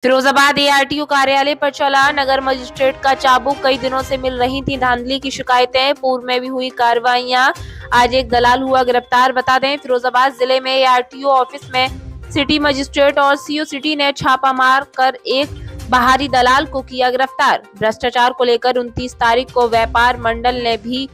Firozabad ARTO कार्यालय पर चला नगर मजिस्ट्रेट का चाबुक। कई दिनों से मिल रही थी धांधली की शिकायतें, पूर्व में भी हुई कार्रवाइयां। आज एक दलाल हुआ गिरफ्तार। बता दें, फिरोजाबाद जिले में एआरटीओ ऑफिस में सिटी मजिस्ट्रेट और सीओ सिटी ने छापा मार कर एक बाहरी दलाल को किया गिरफ्तार। भ्रष्टाचार को लेकर 29 तारीख को व्यापार मंडल ने भी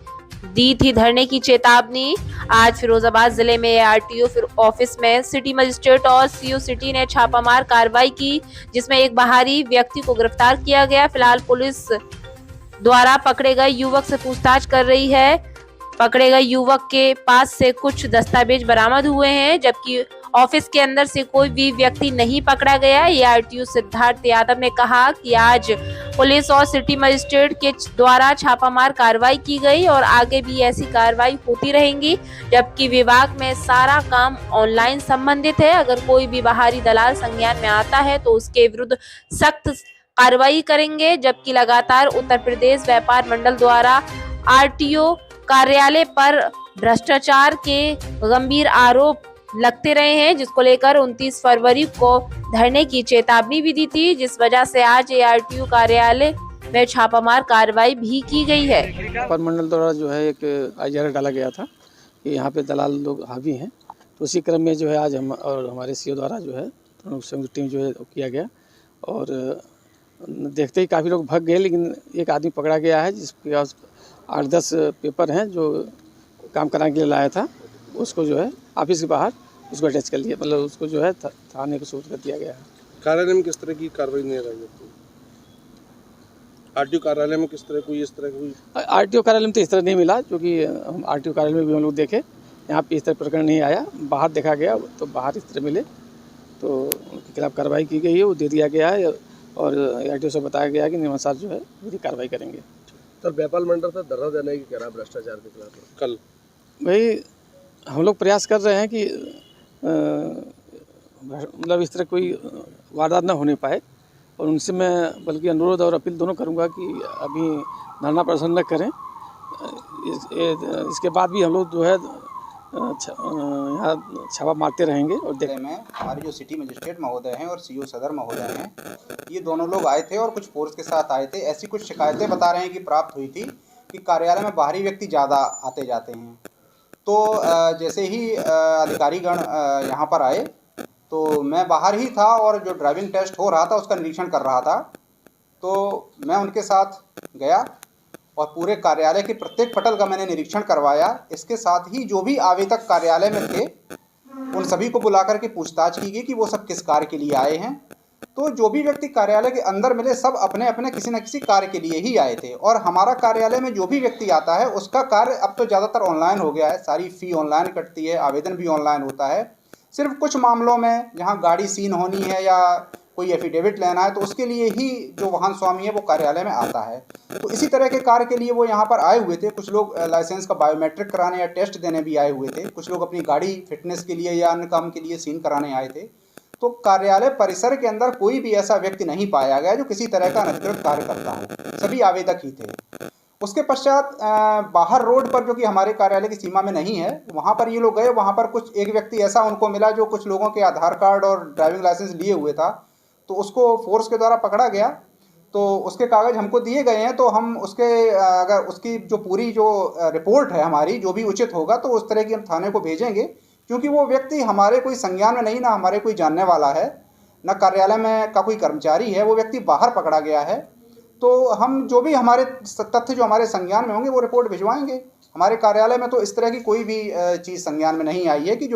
दी थी धरने की चेतावनी। आज फिरोजाबाद जिले में आरटीओ ऑफिस में सिटी मजिस्ट्रेट और सीओ सिटी ने छापामार कार्रवाई की, जिसमें एक बाहरी व्यक्ति को गिरफ्तार किया गया। फिलहाल पुलिस द्वारा पकड़े गए युवक से पूछताछ कर रही है। पकड़े गए युवक के पास से कुछ दस्तावेज बरामद हुए हैं, जबकि ऑफिस के अंदर से कोई भी व्यक्ति नहीं पकड़ा गया। एआरटीओ सिद्धार्थ यादव ने कहा कि आज पुलिस और सिटी मजिस्ट्रेट के द्वारा छापामार कार्रवाई की गई और आगे भी ऐसी कार्रवाई होती रहेंगी, जबकि विभाग में सारा काम ऑनलाइन संबंधित है। अगर कोई भी बाहरी दलाल संज्ञान में आता है तो उसके विरुद्ध सख्त कार्रवाई करेंगे। जबकि लगातार उत्तर प्रदेश व्यापार मंडल द्वारा आरटीओ कार्यालय पर भ्रष्टाचार के गंभीर आरोप लगते रहे हैं, जिसको लेकर 29 फरवरी को धरने की चेतावनी भी दी थी, जिस वजह से आज एआरटीओ कार्यालय में छापामार कार्रवाई भी की गई है। व्यापार मंडल द्वारा जो है एक IR डाला गया था कि यहाँ पे दलाल लोग हावी हैं, तो उसी क्रम में जो है आज हम और हमारे सीओ द्वारा जो है संयुक्त टीम जो है किया गया और देखते ही काफ़ी लोग भाग गए, लेकिन एक आदमी पकड़ा गया है जिसके पास 8-10 पेपर हैं जो काम कराने के लिए लाया था। उसको जो है ऑफिस के बाहर उसको अटैच कर लिया, मतलब उसको जो है थाने को सूचित कर दिया गया है। कार्यालय में किस तरह की कार्रवाई नहीं रही? आरटीओ कार्यालय में किस तरह कोई इस तरह कोई? आरटीओ कार्यालय में तो इस तरह नहीं मिला, क्योंकि हम आरटीओ कार्यालय में भी हम लोग देखे, यहाँ पे इस तरह प्रकरण नहीं आया। बाहर देखा गया तो बाहर इस तरह मिले, तो उनके खिलाफ कार्रवाई की गई है, वो दे दिया गया है और आरटीओ से बताया गया है कि नियमानुसार जो है पूरी कार्रवाई करेंगे। सर, व्यापार मंडल से धरना देने की कह रहा भ्रष्टाचार के खिलाफ कल। भाई हम लोग प्रयास कर रहे हैं कि मतलब इस तरह कोई वारदात न होने पाए, और उनसे मैं बल्कि अनुरोध और अपील दोनों करूंगा कि अभी धरना प्रदर्शन न करें। इसके बाद भी हम लोग जो है यहाँ छापा मारते रहेंगे। और जिले में हमारे जो सिटी मजिस्ट्रेट महोदय हैं और सीओ सदर महोदय हैं, ये दोनों लोग आए थे और कुछ फोर्स के साथ आए थे। ऐसी कुछ शिकायतें बता रहे हैं कि प्राप्त हुई थी कि कार्यालय में बाहरी व्यक्ति ज़्यादा आते जाते हैं। तो जैसे ही अधिकारीगण यहाँ पर आए तो मैं बाहर ही था और जो ड्राइविंग टेस्ट हो रहा था उसका निरीक्षण कर रहा था। तो मैं उनके साथ गया और पूरे कार्यालय के प्रत्येक पटल का मैंने निरीक्षण करवाया। इसके साथ ही जो भी आवेदक कार्यालय में थे उन सभी को बुलाकर के पूछताछ की गई कि वो सब किस कार्य के लिए आए हैं। तो जो भी व्यक्ति कार्यालय के अंदर मिले सब अपने अपने किसी न किसी कार्य के लिए ही आए थे, और हमारा कार्यालय में जो भी व्यक्ति आता है उसका कार्य अब तो ज़्यादातर ऑनलाइन हो गया है। सारी फ़ी ऑनलाइन कटती है, आवेदन भी ऑनलाइन होता है। सिर्फ कुछ मामलों में जहाँ गाड़ी सीन होनी है या कोई एफिडेविट लेना है तो उसके लिए ही जो वाहन स्वामी है वो कार्यालय में आता है। तो इसी तरह के कार्य के लिए वो यहाँ पर आए हुए थे। कुछ लोग लाइसेंस का बायोमेट्रिक कराने या टेस्ट देने भी आए हुए थे। कुछ लोग अपनी गाड़ी फिटनेस के लिए या अन्य काम के लिए सीन कराने आए थे। तो कार्यालय परिसर के अंदर कोई भी ऐसा व्यक्ति नहीं पाया गया जो किसी तरह का अनधिकृत कार्य करता हो, सभी आवेदक ही थे। उसके पश्चात बाहर रोड पर, जो कि हमारे कार्यालय की सीमा में नहीं है, वहाँ पर ये लोग गए। वहाँ पर कुछ एक व्यक्ति ऐसा उनको मिला जो कुछ लोगों के आधार कार्ड और ड्राइविंग लाइसेंस लिए हुए था, तो उसको फोर्स के द्वारा पकड़ा गया। तो उसके कागज़ हमको दिए गए हैं, तो हम उसके अगर उसकी जो पूरी जो रिपोर्ट है हमारी जो भी उचित होगा तो उस तरह की हम थाने को भेजेंगे, क्योंकि वो व्यक्ति हमारे कोई संज्ञान में नहीं, ना हमारे कोई जानने वाला है, ना कार्यालय में का कोई कर्मचारी है। वो व्यक्ति बाहर पकड़ा गया है। तो हम जो भी हमारे तथ्य जो हमारे संज्ञान में होंगे वो रिपोर्ट भिजवाएंगे। हमारे कार्यालय में तो इस तरह की कोई भी चीज़ संज्ञान में नहीं आई है कि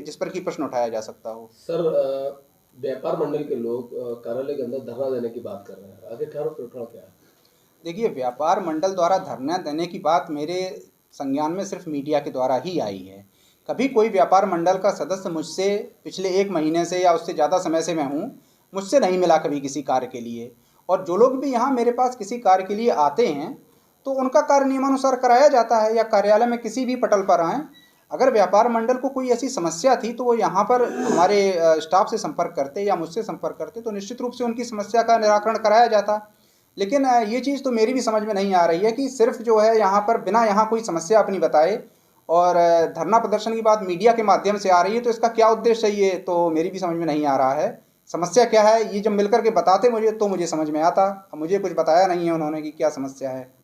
जिस पर की प्रश्न उठाया जा सकता हो। सर, व्यापार मंडल के लोग कार्यालय के अंदर धरना देने की बात कर रहे हैं, आगे क्या है? देखिए, व्यापार मंडल द्वारा धरना देने की बात मेरे संज्ञान में सिर्फ मीडिया के द्वारा ही आई है। कभी कोई व्यापार मंडल का सदस्य मुझसे पिछले 1 महीने से या उससे ज़्यादा समय से मैं हूँ, मुझसे नहीं मिला कभी किसी कार्य के लिए। और जो लोग भी यहाँ मेरे पास किसी कार्य के लिए आते हैं तो उनका कार्य नियमानुसार कराया जाता है, या कार्यालय में किसी भी पटल पर आएँ। अगर व्यापार मंडल को कोई ऐसी समस्या थी तो वो यहाँ पर हमारे स्टाफ से संपर्क करते या मुझसे संपर्क करते तो निश्चित रूप से उनकी समस्या का निराकरण कराया जाता। लेकिन ये चीज़ तो मेरी भी समझ में नहीं आ रही है कि सिर्फ जो है यहाँ पर बिना यहाँ कोई समस्या अपनी बताए और धरना प्रदर्शन की बात मीडिया के माध्यम से आ रही है, तो इसका क्या उद्देश्य है ये तो मेरी भी समझ में नहीं आ रहा है। समस्या क्या है ये जब मिलकर के बताते मुझे तो मुझे समझ में आता। अब मुझे कुछ बताया नहीं है उन्होंने कि क्या समस्या है।